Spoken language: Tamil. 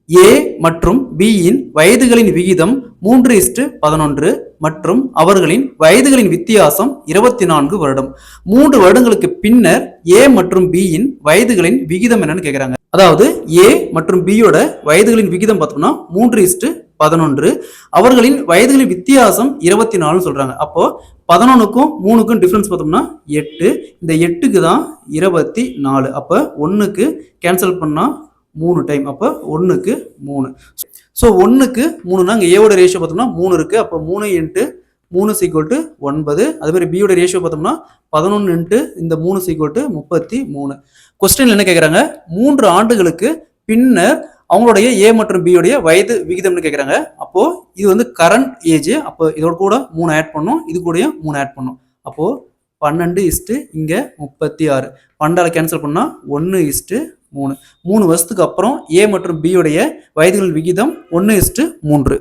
ஏ மற்றும் பியின் வயதுகளின் விகிதம் 3:11 மற்றும் அவர்களின் வயதுகளின் வித்தியாசம் 24 வருடம். 3 வருடங்களுக்கு பின்னர் ஏ மற்றும் பியின் வயதுகளின் விகிதம் என்னன்னு கேட்கிறாங்க. அதாவது ஏ மற்றும் பியோட வயதுகளின் விகிதம் பார்த்தோம்னா 3:11, அவர்களின் வயதுகளின் வித்தியாசம் 24 சொல்றாங்க. அப்போ 11க்கும் 3க்கும் டிஃபரன்ஸ் பார்த்தோம்னா 8, இந்த 8க்கு தான் 24. அப்போ 1க்கு கேன்சல் பண்ணா 3 டைம், அப்போ 1க்கு 3. ஸோ 1க்கு 3னா இங்கே ஏவோட ரேஷியோ பார்த்தோம்னா 3 இருக்கு. அப்போ 3 × 3 = 9. அதே மாதிரி பியோட ரேஷியோ பார்த்தோம்னா 11 × இந்த 3 = 33. கொஸ்டின்ல என்ன கேட்குறாங்க, 3 ஆண்டுகளுக்கு பின்னர் அவங்களுடைய ஏ மற்றும் பியோடைய வயது விகிதம்னு கேட்குறாங்க. அப்போ இது வந்து கரண்ட் ஏஜ். அப்போ இதோட கூட 3 ஆட் பண்ணும், இது கூட 3 ஆட் பண்ணும். அப்போ 12 இங்க 36. 12 கேன்சல் பண்ணா 1:3. 3 வருஷத்துக்கு அப்புறம் ஏ மற்றும் பியோடைய வயதுகள் விகிதம் 1:3.